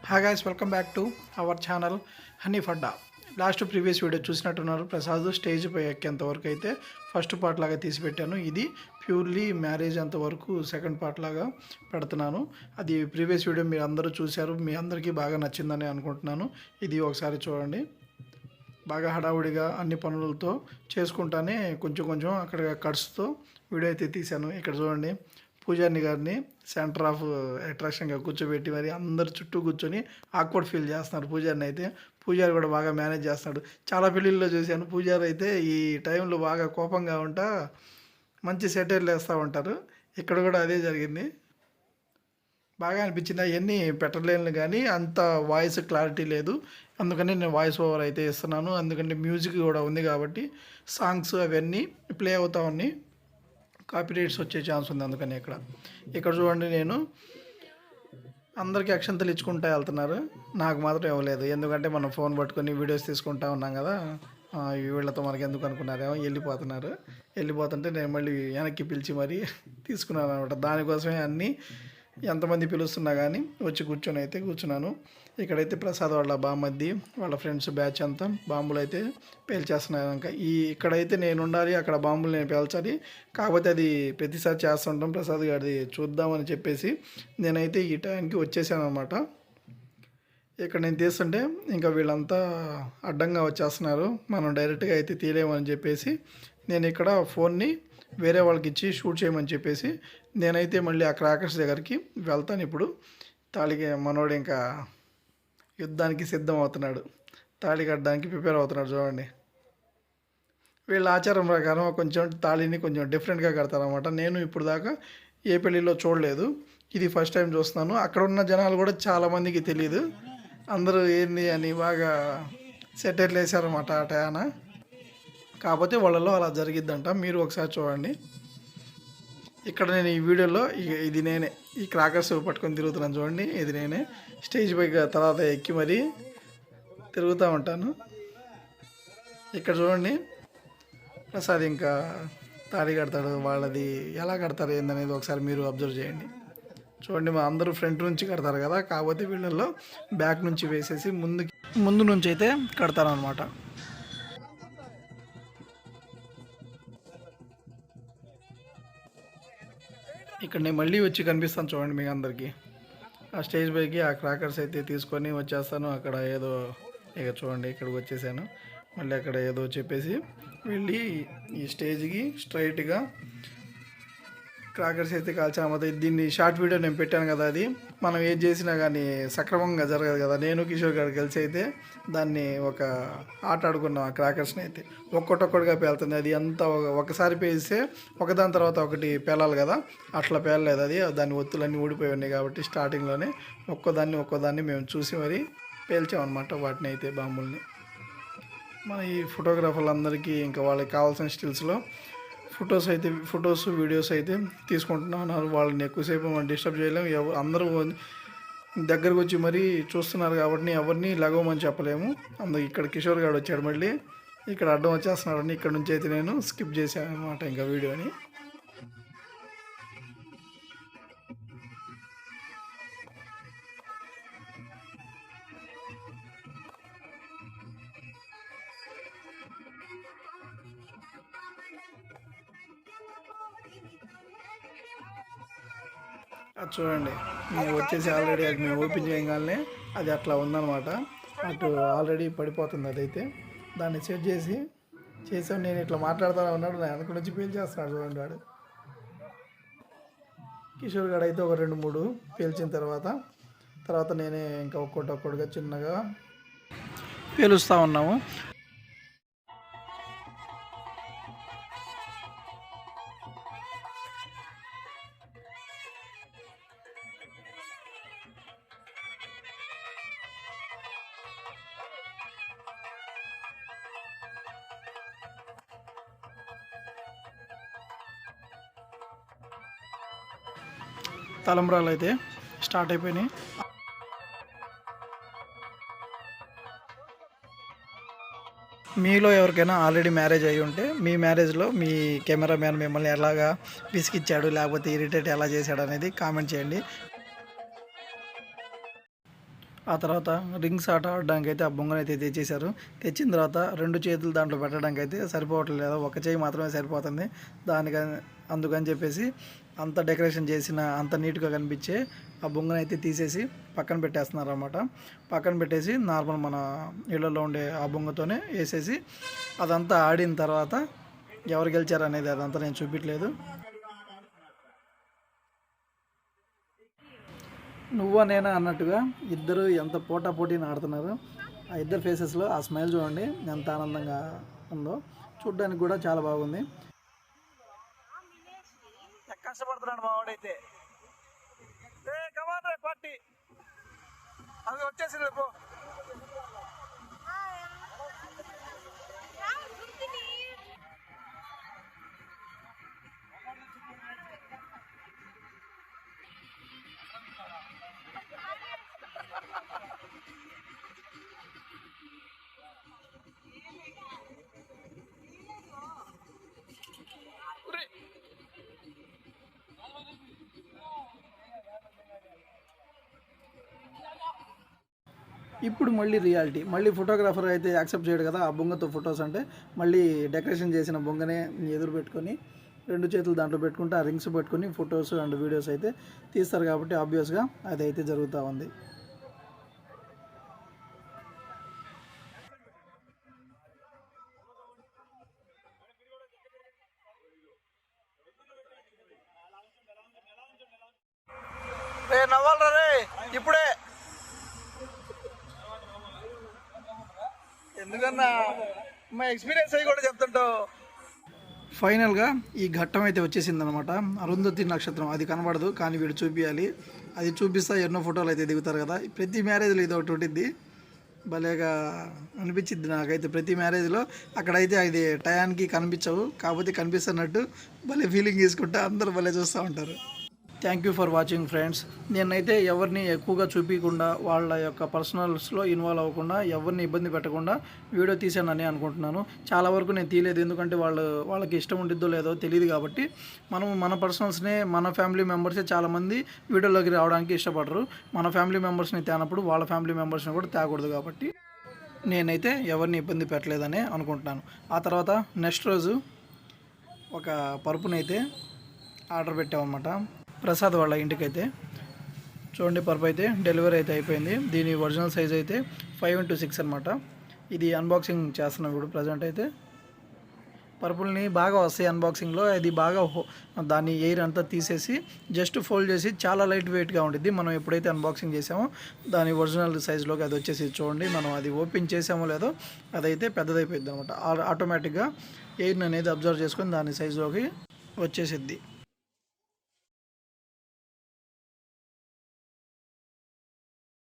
Hi guys, welcome back to our channel honey ఫడ్డా. Last previous video చూసినట్టున్నారు. Prasad stage పై ఎక్కేంత వరకు అయితే ఫస్ట్ పార్ట్ లాగా తీసి పెట్టాను. ఇది ప్యూర్లీ మ్యారేజ్ అంతవరకు సెకండ్ పార్ట్ లాగా పెడుతున్నాను. అది ప్రీవియస్ వీడియో మీరు అందరూ చూశారు, మీ అందరికీ బాగా నచ్చిందని అనుకుంటున్నాను. ఇది ఒకసారి చూడండి. బాగా హడావుడిగా అన్ని పనులతో చేసుకుంటానే కొంచెం కొంచెం అక్కడ కట్స్తో వీడియో అయితే తీశాను. ఇక్కడ చూడండి, పూజారిని గారిని సెంటర్ ఆఫ్ అట్రాక్షన్గా కూర్చోబెట్టి మరి అందరు చుట్టూ కూర్చొని ఆక్వర్డ్ ఫీల్ చేస్తున్నారు. పూజారిని అయితే పూజారి కూడా బాగా మేనేజ్ చేస్తున్నాడు. చాలా పెళ్ళిళ్ళలో చూశాను, పూజారి అయితే ఈ టైంలో బాగా కోపంగా ఉంటా మంచి సెటైర్లు వేస్తూ ఉంటారు. ఇక్కడ కూడా అదే జరిగింది. బాగా అనిపించింది. అవన్నీ పెట్టలేను కానీ అంత వాయిస్ క్లారిటీ లేదు, అందుకని నేను వాయిస్ ఓవర్ అయితే ఇస్తున్నాను. అందుకంటే మ్యూజిక్ కూడా ఉంది కాబట్టి సాంగ్స్ అవన్నీ ప్లే అవుతా ఉన్నాయి, కాపీరైట్స్ వచ్చే ఛాన్స్ ఉంది. అందుకని ఇక్కడ చూడండి, నేను అందరికీ అక్షంతలు ఇచ్చుకుంటూ వెళ్తున్నారు, నాకు మాత్రం ఇవ్వలేదు. ఎందుకంటే మనం ఫోన్ పట్టుకొని వీడియోస్ తీసుకుంటా ఉన్నాం కదా, వీళ్ళతో మనకి ఎందుకు అనుకున్నారేమో. వెళ్ళిపోతుంటే నేను మళ్ళీ వెనక్కి పిలిచి మరీ తీసుకున్నాను అనమాట. దానికోసమే అన్నీ ఎంతమంది పిలుస్తున్నా కానీ వచ్చి కూర్చున్నాను. ఇక్కడైతే ప్రసాద్ వాళ్ళ బామ్మద్ది వాళ్ళ ఫ్రెండ్స్ బ్యాచ్ అంతా బాంబులు అయితే పేల్చేస్తున్నారు. ఇంకా ఇక్కడైతే నేను ఉండాలి, అక్కడ బాంబులు నేను పేల్చాలి. కాకపోతే అది ప్రతిసారి చేస్తుంటాం, ప్రసాద్ గారిది చూద్దామని చెప్పేసి నేనైతే ఈ టైంకి వచ్చేసాను అనమాట. ఇక్కడ నేను తీస్తుంటే ఇంకా వీళ్ళంతా అడ్డంగా వచ్చేస్తున్నారు, మనం డైరెక్ట్గా అయితే తీయలేమని చెప్పేసి నేను ఇక్కడ ఫోన్ని వేరే వాళ్ళకి ఇచ్చి షూట్ చేయమని చెప్పేసి నేనైతే మళ్ళీ ఆ క్రాకర్స్ దగ్గరికి వెళ్తాను. ఇప్పుడు తాళికి మనోడు ఇంకా యుద్ధానికి సిద్ధం అవుతున్నాడు, తాళి కట్టడానికి ప్రిపేర్ అవుతున్నాడు. చూడండి, వీళ్ళ ఆచారం ప్రకారం కొంచెం తాళిని కొంచెం డిఫరెంట్గా కడతారనమాట. నేను ఇప్పుడు దాకా ఏ పెళ్ళిలో చూడలేదు, ఇది ఫస్ట్ టైం చూస్తున్నాను. అక్కడ ఉన్న జనాలు కూడా చాలామందికి తెలియదు, అందరూ ఏంది అని బాగా సెటైర్లు వేసారన్నమాట ఆ టయాన. కాకపోతే వాళ్ళలో అలా జరిగిద్దంట, మీరు ఒకసారి చూడండి. ఇక్కడ నేను ఈ వీడియోలో ఇది నేనే ఈ క్రాకర్స్ పట్టుకొని తిరుగుతున్నాను. చూడండి, ఇది నేనే స్టేజ్ పైకి తర్వాత ఎక్కి మరీ తిరుగుతూ ఉంటాను. ఇక్కడ చూడండి, ప్రసాద్ ఇంకా తాళి కడతాడు. వాళ్ళది ఎలా కడతారు ఏందనేది ఒకసారి మీరు అబ్జర్వ్ చేయండి. చూడండి, మా అందరూ ఫ్రంట్ నుంచి కడతారు కదా, కాకపోతే వీళ్ళల్లో బ్యాక్ నుంచి వేసేసి ముందు నుంచి అయితే కడతారనమాట. ఇక్కడ నేను మళ్ళీ వచ్చి కనిపిస్తాను చూడండి మీకు అందరికీ. ఆ స్టేజ్ పైకి ఆ క్రాకర్స్ అయితే తీసుకొని వచ్చేస్తాను. అక్కడ ఏదో ఇక చూడండి, ఇక్కడికి వచ్చేసాను. మళ్ళీ అక్కడ ఏదో చెప్పేసి వెళ్ళి ఈ స్టేజ్కి స్ట్రైట్గా క్రాకర్స్ అయితే కాల్చామత. దీన్ని షార్ట్ వీడియో నేను పెట్టాను కదా, అది మనం ఏది చేసినా కానీ సక్రమంగా జరగదు కదా. నేను కిషోర్ గారు కలిసి అయితే దాన్ని ఒక ఆట ఆడుకున్నాం. ఆ క్రాకర్స్ని అయితే ఒక్కొక్కటిగా పేలుతుంది. అది అంతా ఒకసారి పేలిస్తే ఒకదాని తర్వాత ఒకటి పేలాలి కదా, అట్లా పేలలేదు. అది దాని ఒత్తులన్నీ ఊడిపోయి ఉన్నాయి కాబట్టి స్టార్టింగ్లోనే ఒక్కోదాన్ని మేము చూసి మరీ పేల్చామన్నమాట వాటిని అయితే, బాంబుల్ని. మన ఈ ఫోటోగ్రాఫర్లందరికీ ఇంకా వాళ్ళకి కావాల్సిన స్టిల్స్లో ఫొటోస్ వీడియోస్ అయితే తీసుకుంటున్నారు. వాళ్ళని ఎక్కువసేపు మనం డిస్టర్బ్ చేయలేము. అందరూ దగ్గరకు వచ్చి మరీ చూస్తున్నారు కాబట్టి ఎవరిని లగవమని చెప్పలేము. ఇక్కడ కిషోర్ గారు వచ్చాడు, మళ్ళీ ఇక్కడ అడ్డం వచ్చేస్తున్నాడని ఇక్కడ నుంచి అయితే నేను స్కిప్ చేశాను అనమాట ఇంకా వీడియోని. అది చూడండి, మేము వచ్చేసి ఆల్రెడీ అది మేము ఓపెన్ చేయగానే అది అట్లా ఉందన్నమాట. అటు ఆల్రెడీ పడిపోతుంది. అదైతే దాన్ని సెట్ చేసాం. నేను ఇట్లా మాట్లాడుతూ ఉన్నాడు, నా వెనక నుంచి పేల్చేస్తున్నాడు చూడండి వాడు. కిషోర్ గారు అయితే ఒక 2-3 పేల్చిన తర్వాత నేనే ఇంకా ఒక్కొక్కటిగా చిన్నగా పేలుస్తూ ఉన్నాము. తలంబ్రాలు అయితే స్టార్ట్ అయిపోయినాయి. మీలో ఎవరికైనా ఆల్రెడీ మ్యారేజ్ అయ్యి ఉంటే మీ మ్యారేజ్లో మీ కెమెరామ్యాన్ మిమ్మల్ని ఎలాగా విసిగిచ్చాడు లేకపోతే ఇరిటేట్ ఎలా చేశాడు అనేది కామెంట్ చేయండి. ఆ తర్వాత రింగ్స్ ఆట ఆడడానికి అయితే ఆ బొంగను అయితే తెచ్చేశారు. తెచ్చిన తర్వాత 2 చేతులు దాంట్లో పెట్టడానికి అయితే సరిపోవట్లేదు, ఒక చేయి మాత్రమే సరిపోతుంది. అందుకని చెప్పేసి అంత డెకరేషన్ చేసిన అంత నీట్గా కనిపించే ఆ బొంగను అయితే తీసేసి పక్కన పెట్టేస్తున్నారు అన్నమాట. పక్కన పెట్టేసి నార్మల్ మన ఇళ్ళల్లో ఉండే ఆ బొంగతోనే వేసేసి అదంతా ఆడిన తర్వాత ఎవరు గెలిచారు అనేది అదంతా నేను చూపించలేదు. నువ్వా నేనా అన్నట్టుగా ఇద్దరు ఎంత పోటాపోటీని ఆడుతున్నారు. ఆ ఇద్దరు ఫేసెస్లో ఆ స్మైల్ చూడండి ఎంత ఆనందంగా ఉందో, చూడ్డానికి కూడా చాలా బాగుంది. కష్టపడుతున్నాడు మా వాడైతే. పార్టీ అది వచ్చేసింది. ఇప్పుడు మళ్ళీ రియాలిటీ, మళ్ళీ ఫోటోగ్రాఫర్ అయితే యాక్సెప్ట్ చేయడు కదా ఆ బొంగతో ఫొటోస్ అంటే. మళ్ళీ డెకరేషన్ చేసిన బొంగనే ఎదురు పెట్టుకొని 2 చేతులు దాంట్లో పెట్టుకుంటే ఆ రింగ్స్ పెట్టుకొని ఫొటోస్ అండ్ వీడియోస్ అయితే తీస్తారు కాబట్టి ఆబ్వియస్గా అది అయితే జరుగుతూ ఉంది. నవ్వాలరా రే ఇప్పుడే, ఎందుకన్నా మా ఎక్స్పీరియన్స్ అయ్యి కూడా చెప్తుంటావు. ఫైనల్గా ఈ ఘట్టం అయితే వచ్చేసిందనమాట. అరుంధతి నక్షత్రం అది కనబడదు కానీ వీడు చూపించాలి, అది చూపిస్తా ఎన్నో ఫోటోలు అయితే దిగుతారు కదా. ప్రతి మ్యారేజ్లో ఇది ఒకటి ఉంటుంది, భలేగా అనిపించింది నాకైతే. ప్రతి మ్యారేజ్లో అక్కడైతే అది టయానికి కనిపించవు, కాకపోతే కనిపిస్తున్నట్టు భలే ఫీలింగ్ తీసుకుంటే అందరూ భలే చూస్తూ ఉంటారు. Thank you for watching friends. నేనైతే ఎవరిని ఎక్కువగా చూపించకుండా వాళ్ళ యొక్క పర్సనల్స్లో ఇన్వాల్వ్ అవ్వకుండా ఎవరిని ఇబ్బంది పెట్టకుండా వీడియో తీసానని అనుకుంటున్నాను. చాలా వరకు నేను తీయలేదు, ఎందుకంటే వాళ్ళకి ఇష్టం ఉండిద్దో లేదో తెలియదు కాబట్టి. మన పర్సనల్స్నే మన ఫ్యామిలీ మెంబర్సే చాలామంది వీడియోలోకి రావడానికి ఇష్టపడరు. మన ఫ్యామిలీ మెంబర్స్ని తేనప్పుడు వాళ్ళ ఫ్యామిలీ మెంబర్స్ని కూడా తేకూడదు కాబట్టి నేనైతే ఎవరిని ఇబ్బంది పెట్టలేదని అనుకుంటున్నాను. ఆ తర్వాత నెక్స్ట్ రోజు ఒక పరుపునైతే ఆర్డర్ పెట్టామన్నమాట ప్రసాద్ వాళ్ళ ఇంటికైతే. చూడండి పరుపు అయితే డెలివరీ అయితే అయిపోయింది. దీని ఒరిజినల్ సైజ్ అయితే 5x6 అనమాట. ఇది అన్బాక్సింగ్ చేస్తున్నాం ఇప్పుడు ప్రజెంట్ అయితే. పరుపుల్ని బాగా వస్తాయి అన్బాక్సింగ్లో, అది బాగా దాన్ని ఎయిర్ అంతా తీసేసి జస్ట్ ఫోల్డ్ చేసి చాలా లైట్ వెయిట్గా ఉంటుంది. మనం ఎప్పుడైతే అన్బాక్సింగ్ చేసామో దాని ఒరిజినల్ సైజులోకి అది వచ్చేసి చూడండి. మనం అది ఓపెన్ చేసామో లేదో అదైతే పెద్దదైపోయింది అనమాట. ఆటోమేటిక్గా ఎయిర్ని అనేది అబ్జర్వ్ చేసుకొని దాని సైజులోకి వచ్చేసిద్ది.